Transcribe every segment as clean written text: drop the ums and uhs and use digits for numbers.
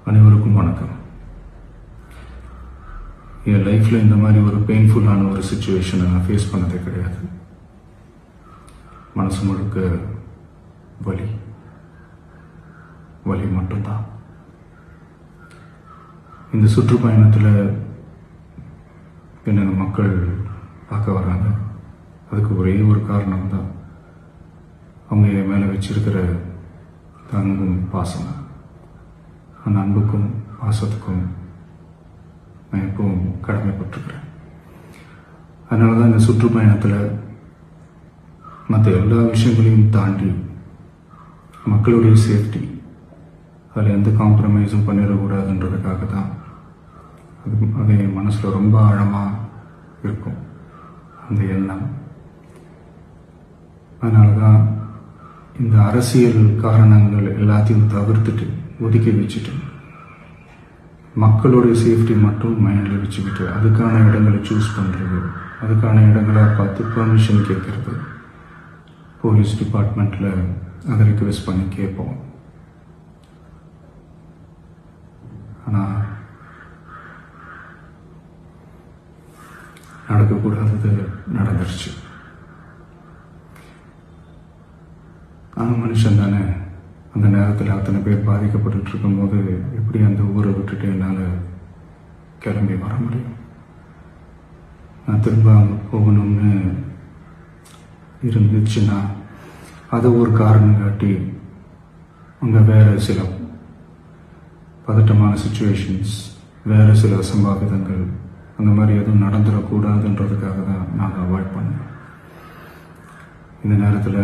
அனைவருக்கும் வணக்கம். என் லைஃப்பில் இந்த மாதிரி ஒரு பெயின்ஃபுல்லான ஒரு சுச்சுவேஷனை நான் ஃபேஸ் பண்ணதே கிடையாது. மனசு முழுக்க வலி வலி மட்டும்தான். இந்த சுற்றுப்பயணத்தில் என்னென்ன மக்கள் பார்க்க வராங்க, அதுக்கு ஒரே ஒரு காரணம் தான் அவங்க என் மேலே வச்சிருக்கிற அன்பும் பாசம். அந்த அன்புக்கும் பாசத்துக்கும் நான் எப்பவும் கடமைப்பட்டிருக்கிறேன். அதனால தான் இந்த சுற்றுப்பயணத்தில் மற்ற எல்லா விஷயங்களையும் தாண்டி மக்களுடைய சேஃப்டி, அதில் எந்த காம்ப்ரமைஸும் பண்ணிடக்கூடாதுன்றதுக்காக தான் அது என் மனசில் ரொம்ப ஆழமாக இருக்கும் அந்த எண்ணம். அதனால தான் இந்த அரசியல் காரணங்கள் எல்லாத்தையும் தவிர்த்துட்டு ஒதுக்கி வச்சுட்டு மக்களுடைய சேஃப்டி மட்டும் மைண்டில் வச்சுக்கிட்டு அதுக்கான இடங்களை சூஸ் பண்ணுறது, அதுக்கான இடங்களை பார்த்து பெர்மிஷன் கேட்கறது, போலீஸ் டிபார்ட்மெண்ட்டில் அதை ரிக்வெஸ்ட் பண்ணி கேட்போம். ஆனால் நடக்கக்கூடாதது நடந்துருச்சு. நான் மனுஷன் தானே. அந்த நேரத்தில் அத்தனை பேர் பாதிக்கப்பட்டு இருக்கும்போது எப்படி அந்த ஊரை விட்டுட்டு என்னால் கிளம்பி வர முடியும்? நான் திரும்ப அங்கே போகணும்னு இருந்துச்சுன்னா அதை ஒரு காரணம் காட்டி அங்கே வேறு சில பதட்டமான சுச்சுவேஷன்ஸ், வேறு சில அசம்பாவிதங்கள் அந்த மாதிரி எதுவும் நடந்துடக்கூடாதுன்றதுக்காக தான் நான் அவாய்ட் பண்ணேன். இந்த நேரத்தில்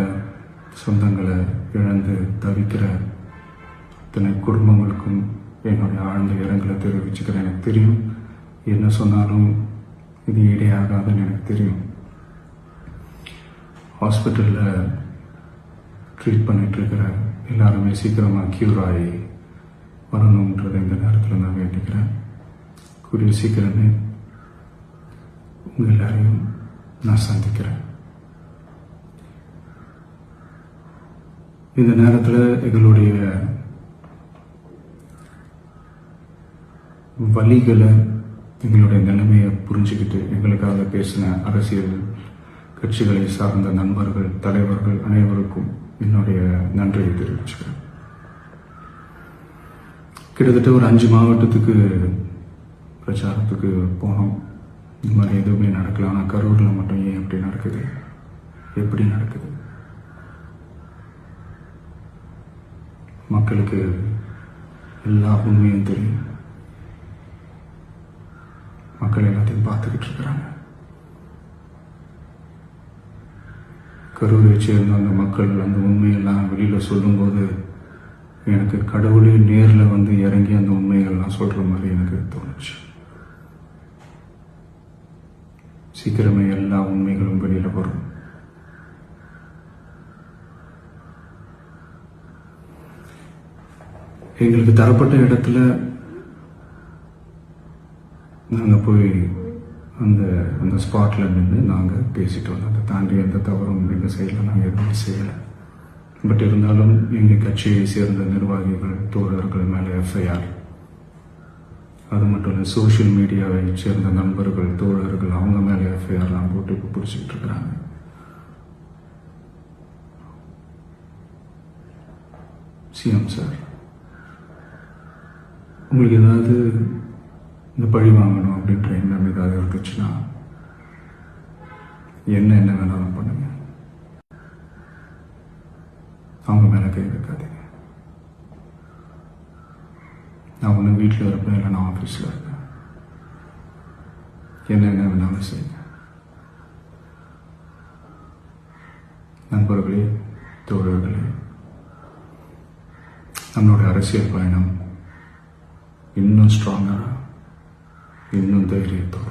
சொந்தங்களை இழந்து தவிக்கிற அத்தனை குடும்பங்களுக்கும் என்னுடைய ஆழ்ந்த இரங்கலை தெரிவிச்சுக்கிறேன். எனக்கு தெரியும், என்ன சொன்னாலும் இது ஈடையாகாதுன்னு எனக்கு தெரியும். ஹாஸ்பிட்டலில் ட்ரீட் பண்ணிகிட்ருக்கிற எல்லாருமே சீக்கிரமாக க்யூர் ஆகி வரணுன்றதை இந்த நேரத்தில் நான் வேண்டிக்கிறேன். கூடிய சீக்கிரமே உங்கள் எல்லாரையும் நான் சந்திக்கிறேன். இந்த நேரத்தில் எங்களுடைய வலிகளை, எங்களுடைய நிலைமையை புரிஞ்சுக்கிட்டு எங்களுக்காக பேசின அரசியல் கட்சிகளை சார்ந்த நண்பர்கள், தலைவர்கள் அனைவருக்கும் என்னுடைய நன்றியை தெரிவிச்சுக்கிறேன். கிட்டத்தட்ட ஒரு 5 மாவட்டத்துக்கு பிரச்சாரத்துக்கு போனோம். இந்த மாதிரி எதுவுமே நடக்கல. ஆனால் கரூரில் மட்டும் ஏன் எப்படி நடக்குது, எப்படி நடக்குது? மக்களுக்கு எல்லா உண்மையும் தெரியும். மக்கள் எல்லாத்தையும் பார்த்துக்கிட்டு இருக்கிறாங்க. கரூரை சேர்ந்த அந்த மக்கள் அந்த உண்மையெல்லாம் வெளியில் சொல்லும்போது எனக்கு கடவுளே நேரில் வந்து இறங்கி அந்த உண்மைகள்லாம் சொல்கிற மாதிரி எனக்கு தோணுச்சு. சீக்கிரமே எல்லா உண்மைகளும் வெளியில் வரும். எங்களுக்கு தரப்பட்ட இடத்துல நாங்கள் போய் அந்த ஸ்பாட்டில் நின்று நாங்கள் பேசிட்டு வந்தோம். அதை தாண்டி எந்த தவறும் எங்கள் சைடில் நாங்கள் எதுவும் செய்யலை. பட் இருந்தாலும் எங்கள் கட்சியை சேர்ந்த நிர்வாகிகள், தோழர்கள் மேலே எஃப்ஐஆர், அது மட்டும் இல்லை சோஷியல் மீடியாவை சேர்ந்த நண்பர்கள், தோழர்கள் அவங்க மேலே எஃப்ஐஆர்லாம் போட்டு இப்போ பிடிச்சிக்கிட்டு இருக்கிறாங்க. சிஎம் சார், உங்களுக்கு ஏதாவது இந்த பழி வாங்கணும் அப்படின்ற எண்ணம் ஏதாவது இருந்துச்சுன்னா என்ன வேணாலும் பண்ணுங்க. அவங்க மேலே கை வைக்காதீங்க. நான் ஒன்று வீட்டில் இருப்பேன், இல்லை நான் ஆஃபீஸில் இருப்பேன். என்ன வேணாலும் செய்யுங்க. நண்பர்களே, தோழர்களே, நம்மளுடைய அரசியல் பயணம் இன்னும் ஸ்ட்ராங்கராக, இன்னும் தைரியத்தோட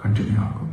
கண்டினியூ ஆகும்.